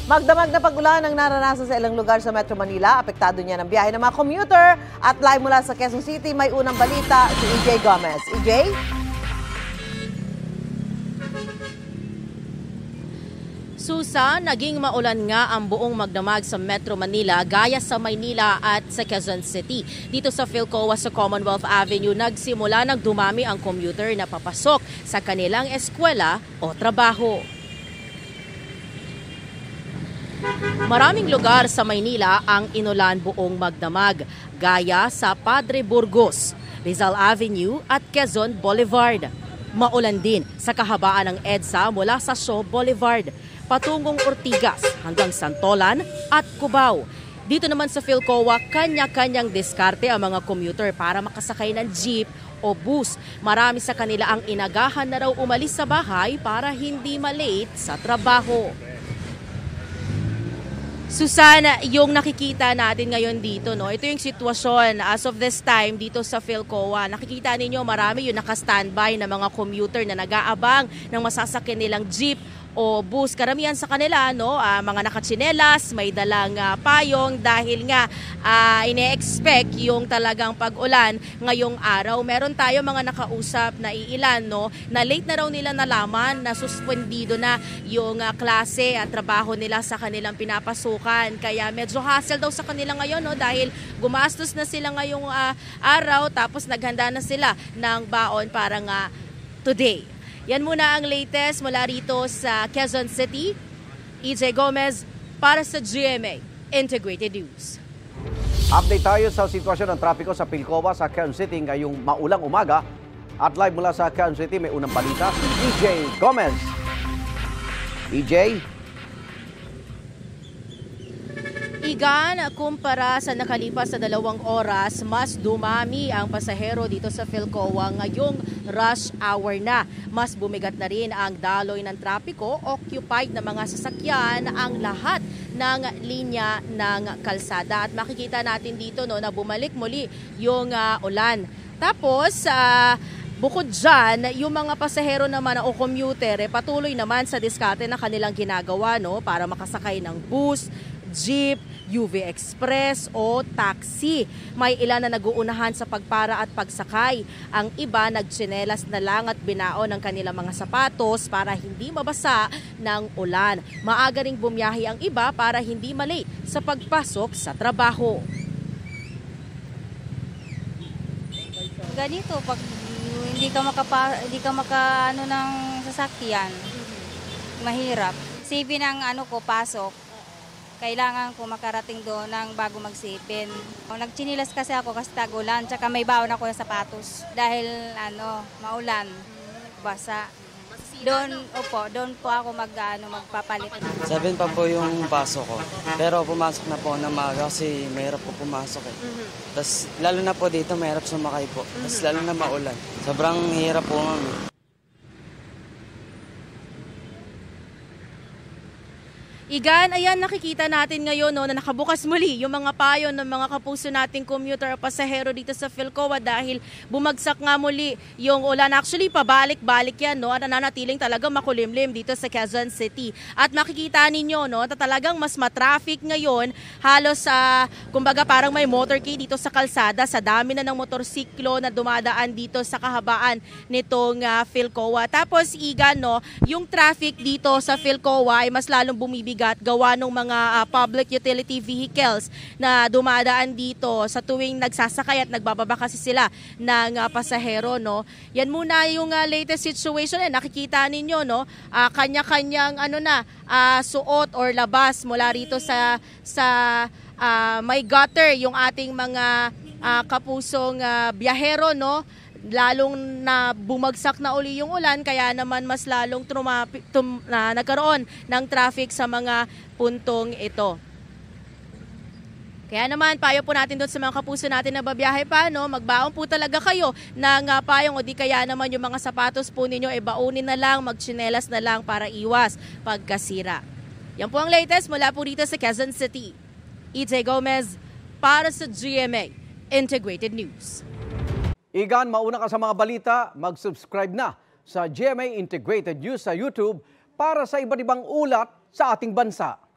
Magdamag na pag-ulan ang naranasan sa ilang lugar sa Metro Manila. Apektado niya ng biyahe ng mga commuter. At live mula sa Quezon City, may unang balita si EJ Gomez. EJ? Susan, naging maulan nga ang buong magdamag sa Metro Manila gaya sa Maynila at sa Quezon City. Dito sa Philcoa sa Commonwealth Avenue, nagsimula nang dumami ang commuter na papasok sa kanilang eskwela o trabaho. Maraming lugar sa Maynila ang inulan buong magdamag, gaya sa Padre Burgos, Rizal Avenue at Quezon Boulevard. Maulan din sa kahabaan ng EDSA mula sa Shaw Boulevard, patungong Ortigas hanggang Santolan at Cubao. Dito naman sa Philcoa, kanya-kanyang diskarte ang mga commuter para makasakay ng jeep o bus. Marami sa kanila ang inagahan na raw umalis sa bahay para hindi malate sa trabaho. Susan, yung nakikita natin ngayon dito, no? Ito yung sitwasyon as of this time dito sa Philcoa. Nakikita ninyo marami yung naka-standby na mga commuter na nag-aabang ng masasakyan nilang jeep o bus. Karamihan sa kanila, no, mga nakatsinelas, may dalang payong dahil nga ine-expect yung talagang pag-ulan ngayong araw. Meron tayo mga nakausap na iilan, no, na late na raw nila nalaman na suspendido na yung klase at trabaho nila sa kanilang pinapasukan. Kaya medyo hassle daw sa kanila ngayon, no, dahil gumastos na sila ngayong araw tapos naghanda na sila ng baon para nga today. Yan muna ang latest mula rito sa Quezon City. EJ Gomez para sa GMA Integrated News. Update tayo sa sitwasyon ng trapiko sa Philcoa sa Quezon City ngayong maulang umaga. At live mula sa Quezon City may unang balita si EJ Gomez. EJ? Igan, kumpara sa nakalipas sa 2 oras, mas dumami ang pasahero dito sa Philcoa ngayong rush hour na. Mas bumigat na rin ang daloy ng trapiko, occupied na mga sasakyan ang lahat ng linya ng kalsada. At makikita natin dito, no, na bumalik muli yung ulan. Tapos, bukod dyan, yung mga pasahero naman o commuter, patuloy naman sa diskarte na kanilang ginagawa, no, para makasakay ng bus, jeep, UV Express o taxi. May ilan na naguunahan sa pagpara at pagsakay. Ang iba nagtsinelas na lang at binaon ng kanilang mga sapatos para hindi mabasa ng ulan. Maaga ring bumiyahe ang iba para hindi malate sa pagpasok sa trabaho. Ganito, pag hindi ka maka ng sasakyan, mahirap. CV ng pasok. Kailangan ko makarating doon ng bago mag-7. Nagchinilas kasi ako kasi tag-ulan, tsaka may baon ako ng sapatos. Dahil maulan, basa. Doon po ako magpapalit. 7 pa po yung pasok ko. Pero pumasok na po ng maaga kasi mahirap po pumasok eh. Tapos lalo na po dito mahirap sumakay po. Tapos lalo na maulan. Sobrang hirap po nga. Igan, ayan nakikita natin ngayon, no, na nakabukas muli yung mga payo ng mga kapuso nating commuter o pasahero dito sa Philcoa dahil bumagsak nga muli yung ulan. Actually, pabalik-balik yan, no, at nananatiling talagang makulimlim dito sa Quezon City. At makikita ninyo, no, na talagang mas matraffic ngayon, halos kumbaga parang may motorcade dito sa kalsada sa dami na ng motorsiklo na dumadaan dito sa kahabaan nitong Philcoa. Tapos, Igan, no, yung traffic dito sa Philcoa ay mas lalong bumibig gawa ng mga public utility vehicles na dumadaan dito sa tuwing nagsasakay at nagbababa kasi sila ng pasahero, no. Yan muna yung latest situation. Nakikita ninyo, no, kanya-kanyang suot or labas mula rito sa may gutter yung ating mga kapusong biyahero, no. Lalong na bumagsak na uli yung ulan kaya naman mas lalong nagkaroon ng traffic sa mga puntong ito. Kaya naman payo po natin doon sa mga kapuso natin na babiyahe pa, no, magbaon po talaga kayo ng payong o di kaya naman yung mga sapatos po ninyo baunin na lang, magtsinelas na lang para iwas pagkasira. Yan po ang latest mula po dito sa Quezon City. EJ Gomez para sa GMA Integrated News. Igan, mauna ka sa mga balita, mag-subscribe na sa GMA Integrated News sa YouTube para sa iba't ibang ulat sa ating bansa.